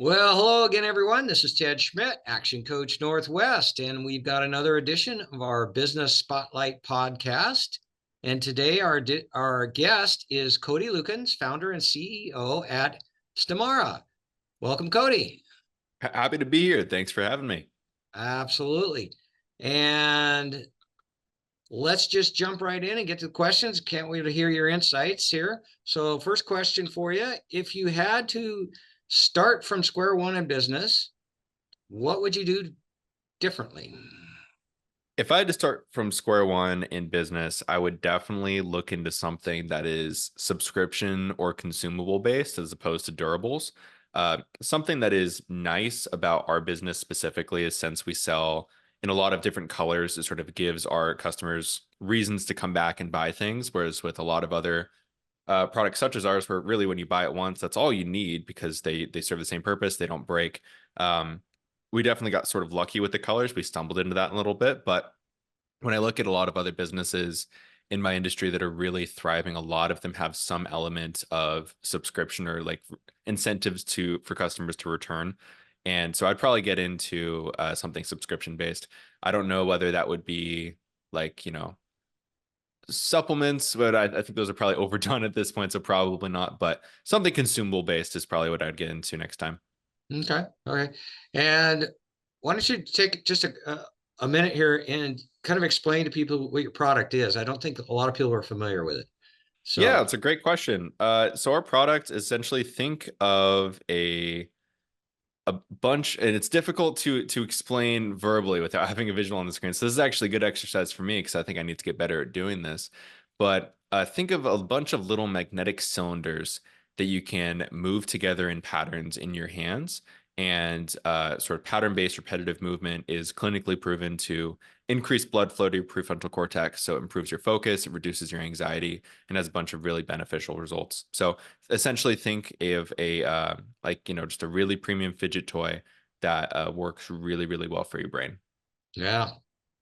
Well, hello again, everyone. This is Ted Schmidt, Action Coach Northwest, and we've got another edition of our Business Spotlight podcast. And today, our guest is Kody Lukens, founder and CEO at Stimara. Welcome, Kody. Happy to be here. Thanks for having me. Absolutely. And let's just jump right in and get to the questions. Can't wait to hear your insights here. So, first question for you: if you had to start from square one in business, what would you do differently? If I had to start from square one in business, I would definitely look into something that is subscription or consumable based as opposed to durables. Something that is nice about our business specifically is since we sell in a lot of different colors, it sort of gives our customers reasons to come back and buy things. Whereas with a lot of other products such as ours, where really when you buy it once, that's all you need because they serve the same purpose, they don't break. We definitely got sort of lucky with the colors. We stumbled into that a little bit, but when I look at a lot of other businesses in my industry that are really thriving, a lot of them have some element of subscription or like incentives for customers to return. And so I'd probably get into something subscription based. I don't know whether that would be like, supplements, but I think those are probably overdone at this point, so probably not. But something consumable based is probably what I'd get into next time. Okay. Okay. And why don't you take just a minute here and kind of explain to people what your product is? I don't think a lot of people are familiar with it. Yeah, So, it's a great question. So our product, essentially think of a bunch, and it's difficult to explain verbally without having a visual on the screen. So this is actually a good exercise for me because I think I need to get better at doing this. But think of a bunch of little magnetic cylinders that you can move together in patterns in your hands. And sort of pattern-based repetitive movement is clinically proven to increase blood flow to your prefrontal cortex. So it improves your focus, it reduces your anxiety, and has a bunch of really beneficial results. So essentially think of a just a really premium fidget toy that works really, really well for your brain. yeah.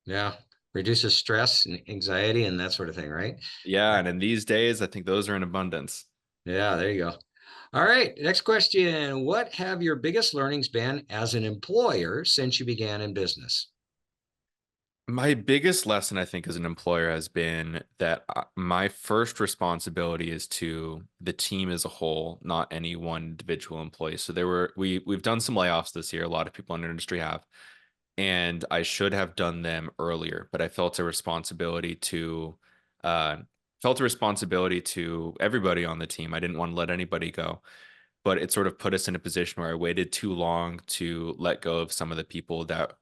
Yeah. Reduces stress and anxiety and that sort of thing, right? Yeah, and in these days, I think those are in abundance. Yeah, there you go. All right. Next question. What have your biggest learnings been as an employer since you began in business? My biggest lesson, I think, as an employer has been that my first responsibility is to the team as a whole, not any one individual employee. So we've done some layoffs this year. A lot of people in our industry have, and I should have done them earlier, but I uh, felt a responsibility to everybody on the team. I didn't want to let anybody go, but it sort of put us in a position where I waited too long to let go of some of the people that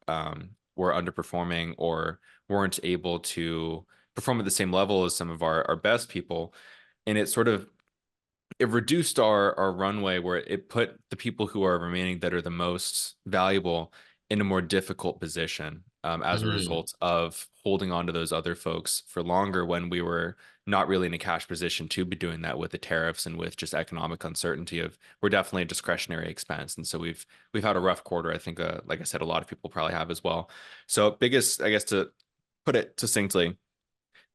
were underperforming or weren't able to perform at the same level as some of our best people. And it reduced our runway where it put the people who are remaining that are the most valuable in a more difficult position as a Mm, result of holding on to those other folks for longer when we were not really in a cash position to be doing that with the tariffs and with just economic uncertainty of we're definitely a discretionary expense. And so we've had a rough quarter. I think like I said, a lot of people probably have as well. So biggest, I guess, to put it succinctly,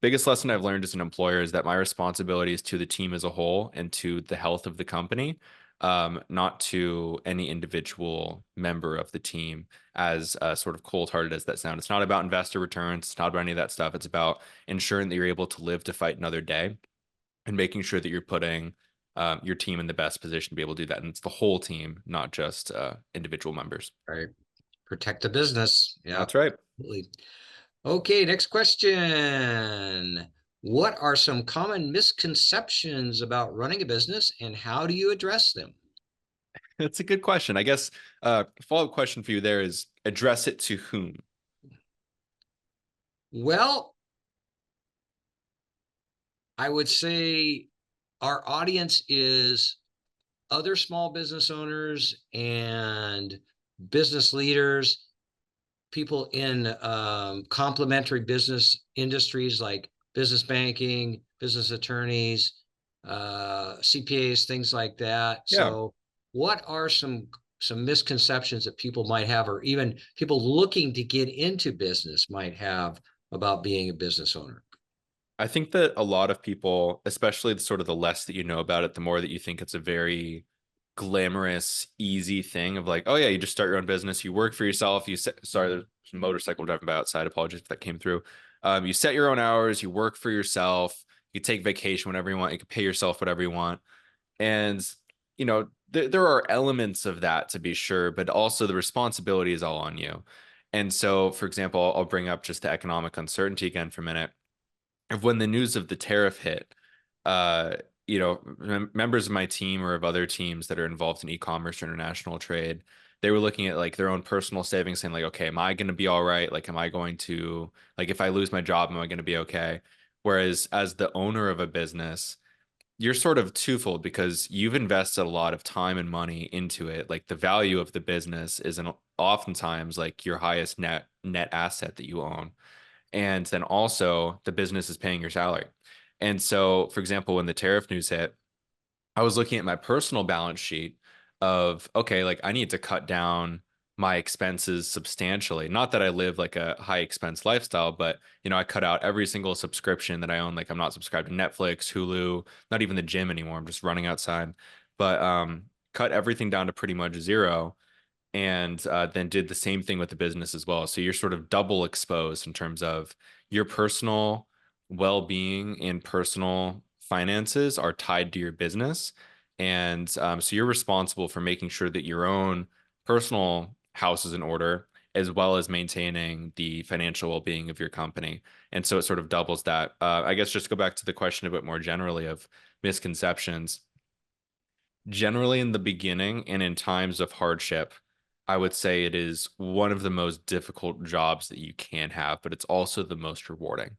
biggest lesson I've learned as an employer is that my responsibility is to the team as a whole and to the health of the company, not to any individual member of the team. As sort of cold-hearted as that sounds, it's not about investor returns. It's not about any of that stuff. It's about ensuring that you're able to live to fight another day and making sure that you're putting your team in the best position to be able to do that. And it's the whole team, not just individual members. right. Protect the business. Yeah. That's right. Absolutely. Okay, next question. What are some common misconceptions about running a business and how do you address them? That's a good question. I guess follow-up question for you there is address it to whom? Well, I would say our audience is other small business owners and business leaders, people in complementary business industries like business banking, business attorneys, CPAs, things like that. Yeah. So, what are some misconceptions that people might have, or even people looking to get into business might have about being a business owner? I think that a lot of people, especially sort of the less that you know about it, the more that you think it's a very glamorous, easy thing of like, oh yeah, you just start your own business, you work for yourself, sorry, there's a motorcycle driving by outside. Apologies if that came through. You set your own hours, you work for yourself, you take vacation whenever you want, you can pay yourself whatever you want. And, there are elements of that to be sure, but also the responsibility is all on you. And so, for example, I'll bring up just the economic uncertainty again for a minute. Of when the news of the tariff hit, uh, members of my team or of other teams that are involved in e-commerce or international trade, they were looking at like their own personal savings, saying like, okay, am I going to be all right? Like, am I going to, like, if I lose my job, am I going to be okay? Whereas as the owner of a business, you're sort of twofold because you've invested a lot of time and money into it. Like the value of the business isn't oftentimes like your highest net asset that you own. And then also the business is paying your salary. And so, for example, when the tariff news hit, I was looking at my personal balance sheet of, okay, like I need to cut down my expenses substantially. Not that I live like a high expense lifestyle, but I cut out every single subscription that I own. Like I'm not subscribed to Netflix, Hulu, not even the gym anymore. I'm just running outside. But cut everything down to pretty much zero, and then did the same thing with the business as well. So you're sort of double exposed in terms of your personal well-being and personal finances are tied to your business. And so you're responsible for making sure that your own personal house is in order, as well as maintaining the financial well-being of your company. And so it sort of doubles that. I guess just to go back to the question a bit more generally of misconceptions. Generally, in the beginning and in times of hardship, I would say it is one of the most difficult jobs that you can have, but it's also the most rewarding.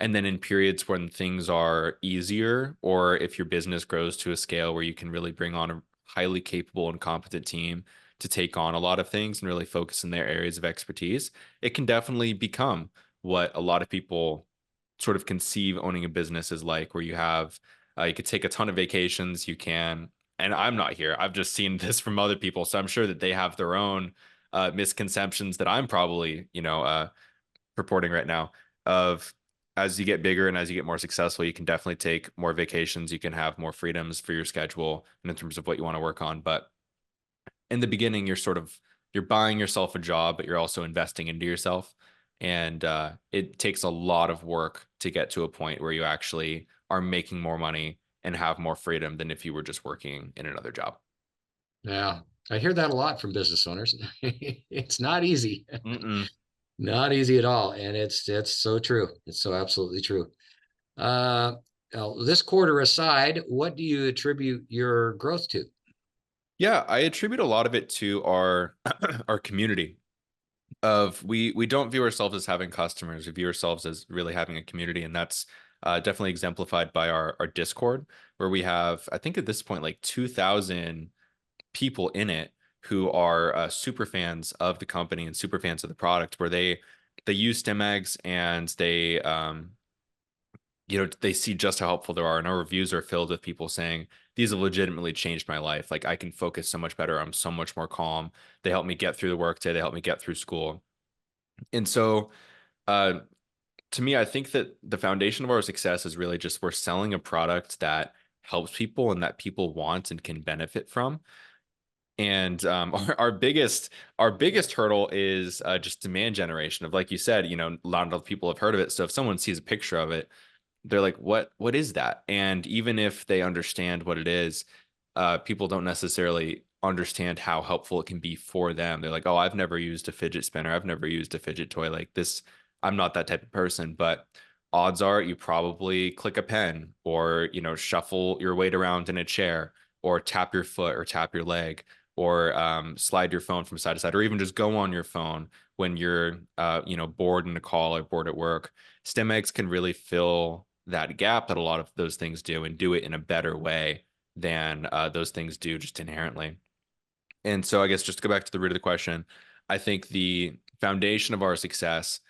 And then in periods when things are easier, or if your business grows to a scale where you can really bring on a highly capable and competent team to take on a lot of things and really focus in their areas of expertise, it can definitely become what a lot of people sort of conceive owning a business is like, where you could take a ton of vacations, you can, and I'm not here, I've just seen this from other people, so I'm sure that they have their own misconceptions that I'm probably purporting right now, of as you get bigger and as you get more successful, you can definitely take more vacations, you can have more freedoms for your schedule and in terms of what you want to work on. But in the beginning, you're buying yourself a job, but you're also investing into yourself. And it takes a lot of work to get to a point where you actually are making more money and have more freedom than if you were just working in another job. Yeah, I hear that a lot from business owners. It's not easy. Mm-mm. Not easy at all. And it's so true. It's so absolutely true. Now, this quarter aside, what do you attribute your growth to? Yeah, I attribute a lot of it to our our community. Of we don't view ourselves as having customers, we view ourselves as really having a community, and that's definitely exemplified by our Discord, where we have, I think at this point, like 2,000 people in it who are super fans of the company and super fans of the product, where they use Stimagz, and they see just how helpful there are, and our reviews are filled with people saying these have legitimately changed my life. Like I can focus so much better, I'm so much more calm, they help me get through the workday, they help me get through school. And so uh, to me, I think that the foundation of our success is really just we're selling a product that helps people and that people want and can benefit from. And our biggest hurdle is just demand generation. Of, like you said, a lot of people have heard of it. So if someone sees a picture of it, they're like, what is that? And even if they understand what it is, people don't necessarily understand how helpful it can be for them. They're like, oh, I've never used a fidget spinner, I've never used a fidget toy like this, I'm not that type of person. But odds are you probably click a pen, or shuffle your weight around in a chair, or tap your foot or tap your leg, or slide your phone from side to side, or even just go on your phone when you're bored in a call or bored at work. Stimagz can really fill that gap that a lot of those things do, and do it in a better way than those things do just inherently. And so I guess just to go back to the root of the question, I think the foundation of our success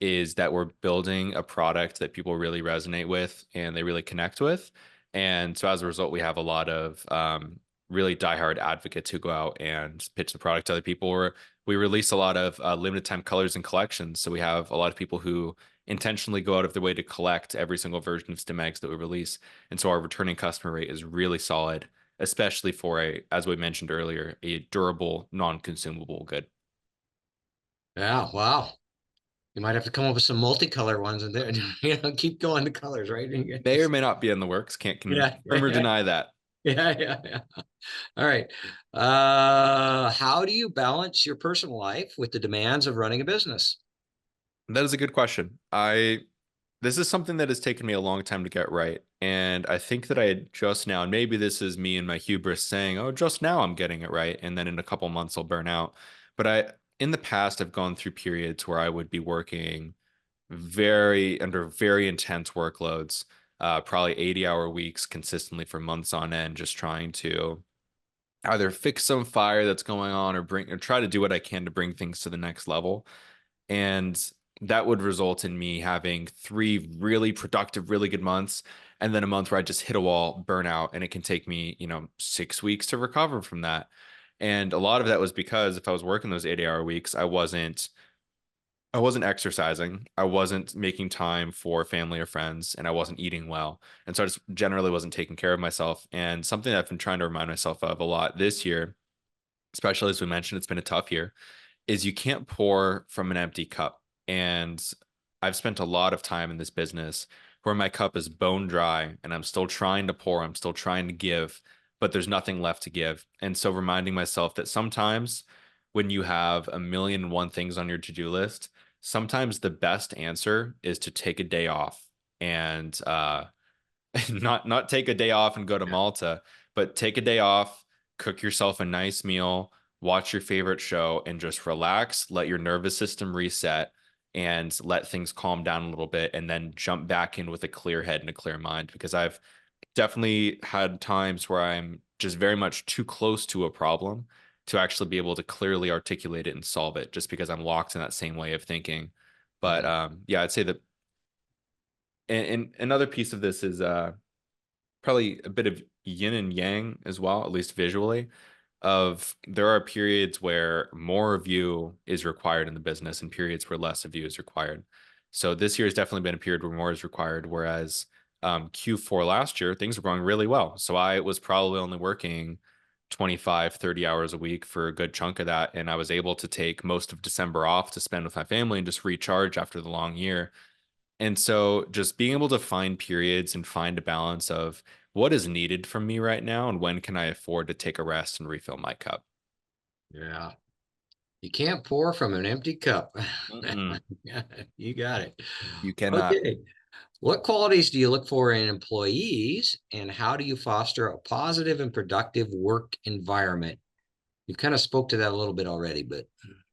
is that we're building a product that people really resonate with and they really connect with. And so as a result, we have a lot of really diehard advocates who go out and pitch the product to other people. Or we release a lot of limited time colors and collections. So we have a lot of people who intentionally go out of their way to collect every single version of Stimagz that we release. And so our returning customer rate is really solid, especially for as we mentioned earlier, a durable, non-consumable good. Yeah, wow. You might have to come up with some multicolor ones and then keep going the colors, right? May or may not be in the works. Can't Yeah, confirm or deny that. yeah. All right. How do you balance your personal life with the demands of running a business? That is a good question. This is something that has taken me a long time to get right. And I think that I had just now, and maybe this is me and my hubris saying, oh, just now I'm getting it right. And then in a couple months I'll burn out. But in the past, I've gone through periods where I would be working under very intense workloads, probably 80-hour weeks consistently for months on end, just trying to either fix some fire that's going on or try to do what I can to bring things to the next level. And that would result in me having 3 really productive, really good months, and then a month where I just hit a wall, burn out, and it can take me, 6 weeks to recover from that. And a lot of that was because if I was working those 80-hour weeks, I wasn't exercising, I wasn't making time for family or friends, and I wasn't eating well. And so I just generally wasn't taking care of myself. And something that I've been trying to remind myself of a lot this year, especially as we mentioned, it's been a tough year, is you can't pour from an empty cup. And I've spent a lot of time in this business where my cup is bone dry and I'm still trying to pour, I'm still trying to give, but there's nothing left to give. And so reminding myself that sometimes when you have a million and one things on your to-do list, sometimes the best answer is to take a day off and not take a day off and go to Malta, but take a day off, cook yourself a nice meal, watch your favorite show, and just relax, let your nervous system reset, and let things calm down a little bit, and then jump back in with a clear head and a clear mind. Because I've definitely had times where I'm just very much too close to a problem to actually be able to clearly articulate it and solve it, just because I'm locked in that same way of thinking. But Mhm. yeah, I'd say that. And another piece of this is probably a bit of yin and yang as well, at least visually, of there are periods where more of you is required in the business and periods where less of you is required. So this year has definitely been a period where more is required, whereas Q4 last year, things were going really well. So I was probably only working 25, 30 hours a week for a good chunk of that. And I was able to take most of December off to spend with my family and just recharge after the long year. And so just being able to find periods and find a balance of what is needed from me right now and when can I afford to take a rest and refill my cup. Yeah. You can't pour from an empty cup. Mm-mm, You got it. you cannot. Okay. What qualities do you look for in employees, and how do you foster a positive and productive work environment? You kind of spoke to that a little bit already, but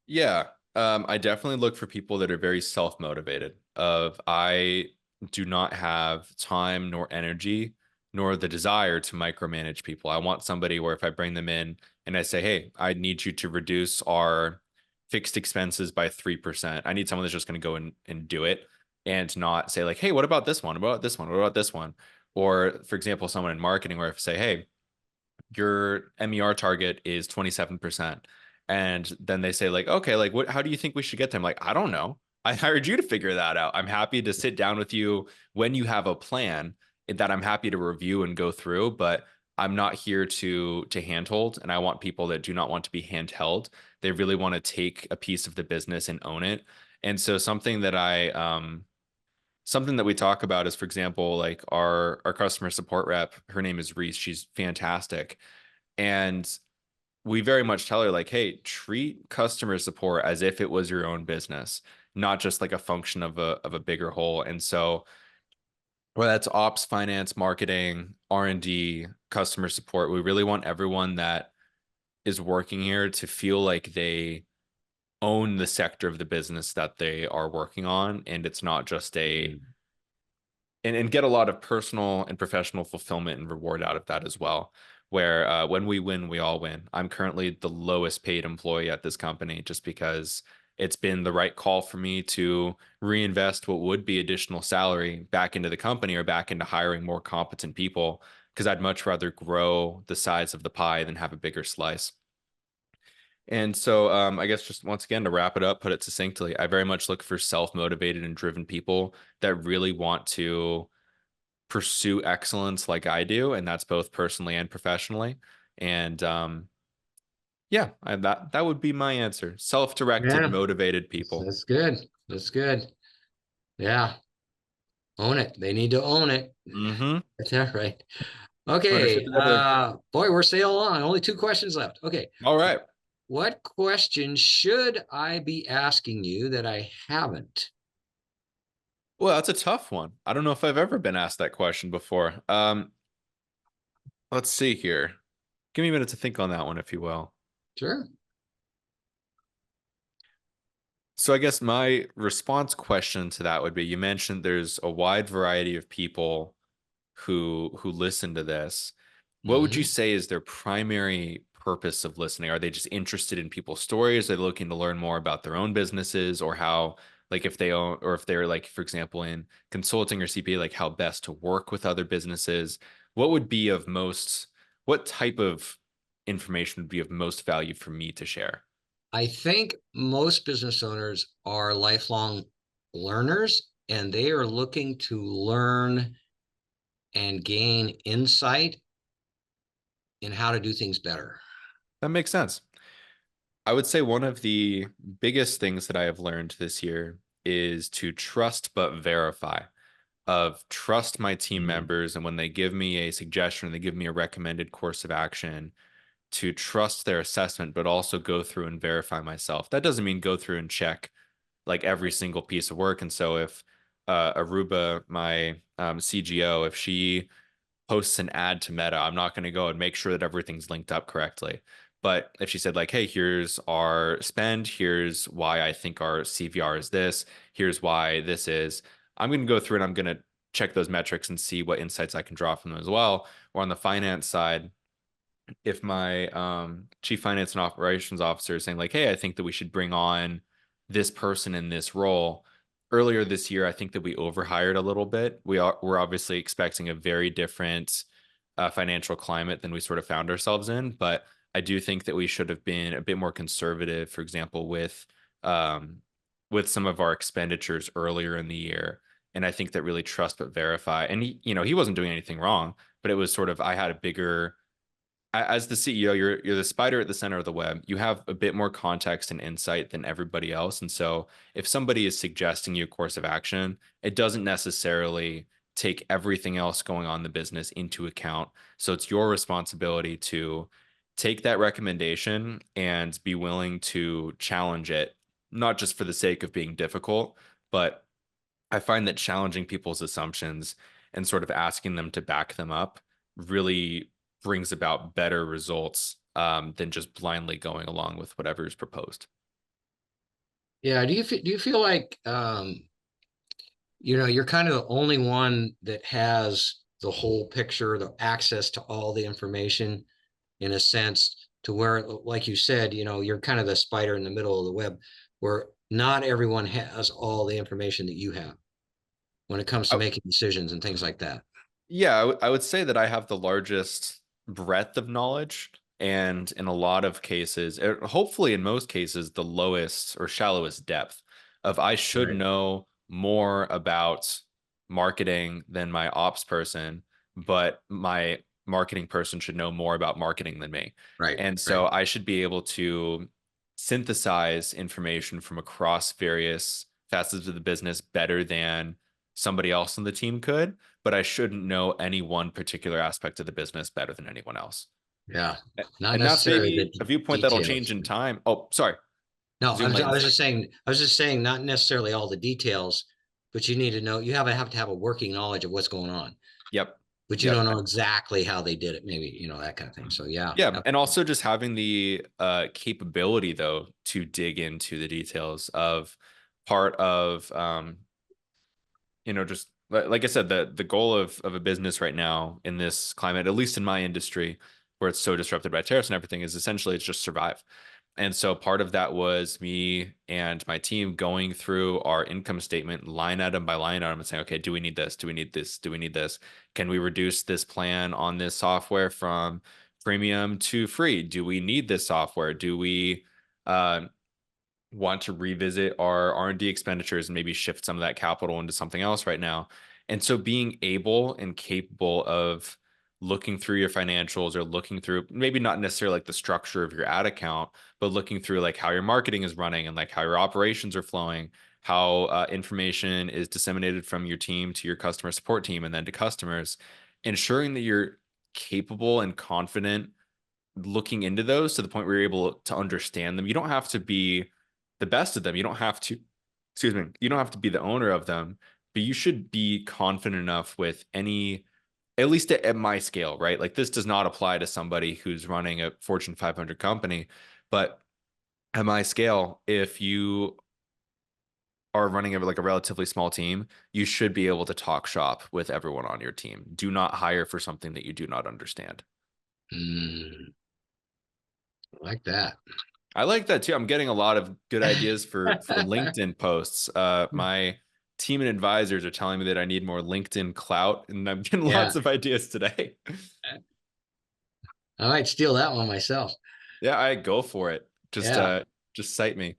Yeah, I definitely look for people that are very self-motivated. Of I do not have time nor energy nor the desire to micromanage people. I want somebody where if I bring them in and I say, "Hey, I need you to reduce our fixed expenses by 3%." I need someone that's just going to go and do it and not say like, "Hey, what about this one? What about this one? What about this one?" Or for example, someone in marketing where if I say, "Hey, your MER target is 27%." And then they say like, okay, like how do you think we should get them? Like, I don't know. I hired you to figure that out. I'm happy to sit down with you when you have a plan that I'm happy to review and go through, but I'm not here to handhold. And I want people that do not want to be handheld. They really want to take a piece of the business and own it. And so something that we talk about is, for example, like our customer support rep, her name is Reese. She's fantastic. And we very much tell her like, hey, treat customer support as if it was your own business, not just like a function of a bigger whole. And so whether that's ops, finance, marketing, R&D, customer support, we really want everyone that is working here to feel like they own the sector of the business that they are working on. And it's not just and get a lot of personal and professional fulfillment and reward out of that as well. Where when we win, we all win. I'm currently the lowest paid employee at this company just because it's been the right call for me to reinvest what would be additional salary back into the company or back into hiring more competent people because I'd much rather grow the size of the pie than have a bigger slice. And so I guess just once again to wrap it up, put it succinctly, I very much look for self-motivated and driven people that really want to pursue excellence like I do, and that's both personally and professionally. And yeah, that would be my answer. Self-directed, Yeah, motivated people. that's good. That's good. Yeah, own it. They need to own it. Mm-hmm. That's that right. Partnership Okay. together. Boy, we're sailing along. Only two questions left. Okay. All right. What question should I be asking you that I haven't? Well, that's a tough one. I don't know if I've ever been asked that question before. Let's see here. Give me a minute to think on that one, if you will. Sure. So I guess my response question to that would be, you mentioned there's a wide variety of people who listen to this. What would you Mhm. say is their primary purpose of listening? Are they just interested in people's stories? Are they looking to learn more about their own businesses, or how, like if they own, or if they're like, for example, in consulting or CPA, like how best to work with other businesses? What would be of most, what type of information would be of most value for me to share? I think most business owners are lifelong learners and they are looking to learn and gain insight in how to do things better. That makes sense. I would say one of the biggest things that I have learned this year is to trust but verify. Of trust my team Mhm. members, and when they give me a suggestion, they give me a recommended course of action, to trust their assessment, but also go through and verify myself. That doesn't mean go through and check like every single piece of work. And so if Aruba, my CGO, if she posts an ad to Meta, I'm not going to go and make sure that everything's linked up correctly. But if she said like, hey, here's our spend, here's why I think our CVR is this, here's why this is, I'm going to go through and I'm going to check those metrics and see what insights I can draw from them as well. Or on the finance side, if my chief finance and operations officer is saying like, hey, I think that we should bring on this person in this role. Earlier this year, I think that we overhired a little bit. We're obviously expecting a very different financial climate than we sort of found ourselves in, but I do think that we should have been a bit more conservative, for example, um, with some of our expenditures earlier in the year. And I think that really trust but verify. And he wasn't doing anything wrong, but it was sort of, I had a bigger, as the CEO, you're the spider at the center of the web. You have a bit more context and insight than everybody else. And so if somebody is suggesting you a course of action, it doesn't necessarily take everything else going on in the business into account. So it's your responsibility to take that recommendation and be willing to challenge it, not just for the sake of being difficult, but I find that challenging people's assumptions and sort of asking them to back them up really brings about better results than just blindly going along with whatever is proposed. Yeah. Do you feel like you're kind of the only one that has the whole picture, the access to all the information in a sense to where, like you said, you're kind of the spider in the middle of the web where not everyone has all the information that you have when it comes to I, making decisions and things like that. Yeah, I would say that I have the largest breadth of knowledge, and in a lot of cases, hopefully in most cases, the lowest or shallowest depth of I should Right. know more about marketing than my ops person, but my marketing person should know more about marketing than me. Right. And Right. so I should be able to synthesize information from across various facets of the business better than somebody else on the team could, but I shouldn't know any one particular aspect of the business better than anyone else. Yeah. Not And that's necessarily the maybe a viewpoint that'll change details. in time. Oh, sorry. No, Zoom I was latency. just saying, not necessarily all the details, but you need to know, have to have a working knowledge of what's going on, Yep. but you don't Yep. know exactly how they did it, maybe, that kind of thing. So yeah. Yeah. And also just having the capability though to dig into the details of part of just like I said, the goal of a business right now in this climate, at least in my industry, where it's so disrupted by tariffs and everything, is essentially it's just survive. And so part of that was me and my team going through our income statement line item by line item and saying, okay, do we need this? Do we need this? Do we need this? Can we reduce this plan on this software from premium to free? Do we need this software? Do we uh, want to revisit our R&D expenditures and maybe shift some of that capital into something else right now? And so being able and capable of looking through your financials, or looking through maybe not necessarily like the structure of your ad account, but looking through like how your marketing is running and like how your operations are flowing, how information is disseminated from your team to your customer support team and then to customers, ensuring that you're capable and confident looking into those to the point where you're able to understand them. You don't have to be the best of them. You don't have to, excuse me, you don't have to be the owner of them, but you should be confident enough with any, at least at my scale, right? Like this does not apply to somebody who's running a Fortune 500 company, but at my scale, if you are running like a relatively small team, you should be able to talk shop with everyone on your team. Do not hire for something that you do not understand. Like that. I like that too. I'm getting a lot of good ideas for LinkedIn posts. My team and advisors are telling me that I need more LinkedIn clout, and I'm getting lots of ideas today. I might steal that one myself. Yeah, I go for it. Just cite me.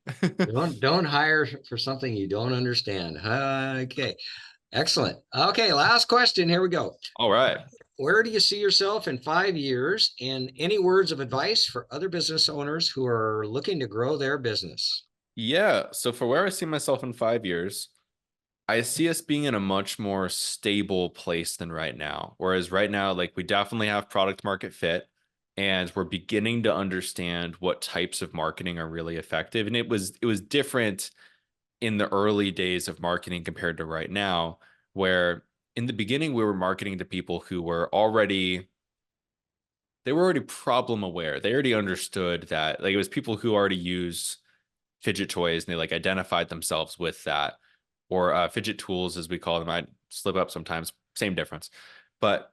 Don't hire for something you don't understand. Okay. Excellent. Okay, last question. Here we go. All right. Where do you see yourself in 5 years? And any words of advice for other business owners who are looking to grow their business? Yeah. So for where I see myself in 5 years, I see us being in a much more stable place than right now. Whereas right now, like we definitely have product market fit, and we're beginning to understand what types of marketing are really effective. And it was different in the early days of marketing compared to right now, where in the beginning we were marketing to people who were already problem aware. They already understood that, like it was people who already use fidget toys and they like identified themselves with that, or fidget tools as we call them. I slip up sometimes, same difference. But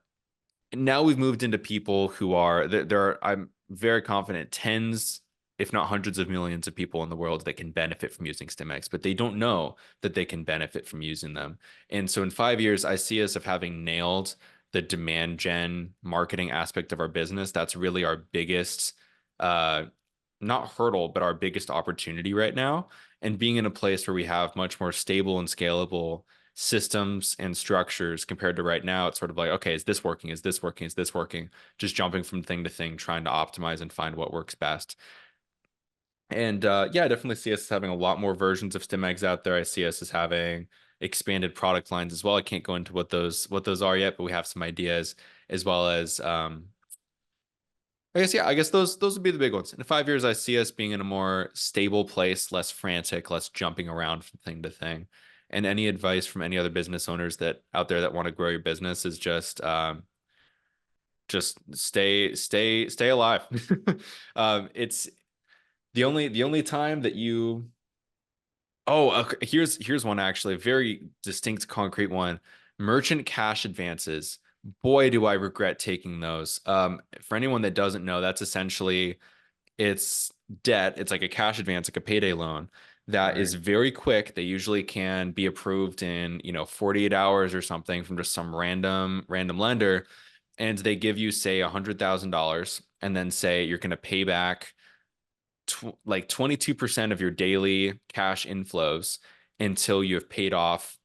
now we've moved into people who are there are, I'm very confident, tens if not hundreds of millions of people in the world that can benefit from using Stimagz, but they don't know that they can benefit from using them. And so in 5 years, I see us of having nailed the demand gen marketing aspect of our business. That's really our biggest, not hurdle, but our biggest opportunity right now. And being in a place where we have much more stable and scalable systems and structures compared to right now. It's sort of like, okay, is this working? Is this working? Is this working? Just jumping from thing to thing, trying to optimize and find what works best. And yeah, I definitely see us having a lot more versions of Stimagz out there. I see us as having expanded product lines as well. I can't go into what those are yet, but we have some ideas, as well as I guess those would be the big ones. In 5 years, I see us being in a more stable place, less frantic, less jumping around from thing to thing. And any advice from any other business owners that out there that want to grow your business is just stay alive. It's the only time that you okay, here's one actually, a very distinct concrete one. Merchant cash advances. Boy, do I regret taking those. For anyone that doesn't know, that's essentially, it's debt. It's like a cash advance, like a payday loan that is very quick. They usually can be approved in 48 hours or something from just some random lender, and they give you say $100,000, and then say you're going to pay back like 22% of your daily cash inflows until you have paid off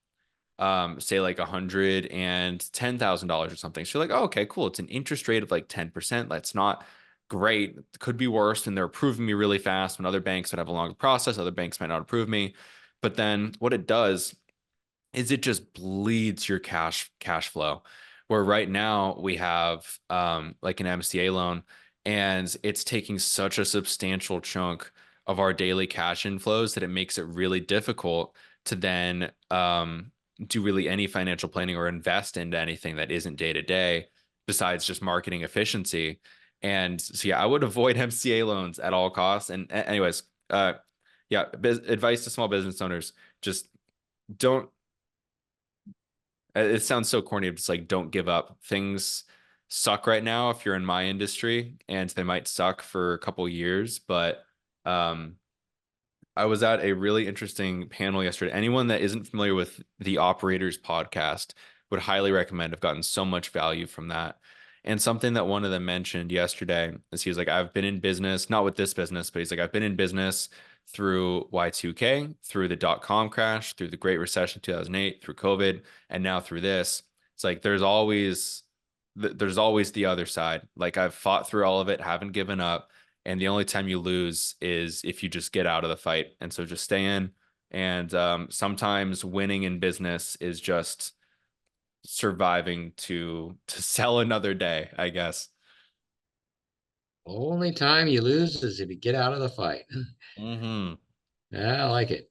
say like $110,000 or something. So you're like, oh, okay, cool. It's an interest rate of like 10%. That's not great. It could be worse. And they're approving me really fast when other banks would have a longer process. Other banks might not approve me. But then what it does is it just bleeds your cash flow. Where right now we have like an MCA loan, and it's taking such a substantial chunk of our daily cash inflows that it makes it really difficult to then do really any financial planning or invest into anything that isn't day to day besides just marketing efficiency. And so yeah, I would avoid MCA loans at all costs. And anyways, yeah, advice to small business owners: just don't. It sounds so corny. It's like, don't give up. Things suck right now if you're in my industry, and they might suck for a couple years. But I was at a really interesting panel yesterday. Anyone that isn't familiar with the Operators podcast would highly recommend. I've gotten so much value from that. And something that one of them mentioned yesterday is he was like, I've been in business, not with this business, but he's like, I've been in business through Y2K, through the dot-com crash, through the Great Recession 2008, through COVID, and now through this. It's like there's always the other side. Like I've fought through all of it, haven't given up, and the only time you lose is if you just get out of the fight. And so just stay in. And sometimes winning in business is just surviving to sell another day, I guess. Only time you lose is if you get out of the fight. Mm-hmm. I like it.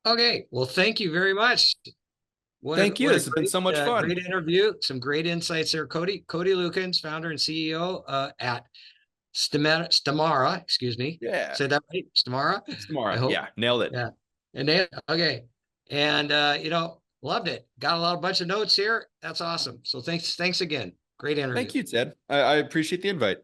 Okay, well, thank you very much. Thank you. What a This has been so much fun. great interview. Some great insights there, Kody Lukens, founder and CEO at Stimara. Excuse me. Yeah. Said that right? Stimara. I Stimara. hope. Yeah, nailed it. Yeah. And then okay, and loved it. Got a bunch of notes here. That's awesome. So thanks again. Great interview. Thank you, Ted. I appreciate the invite.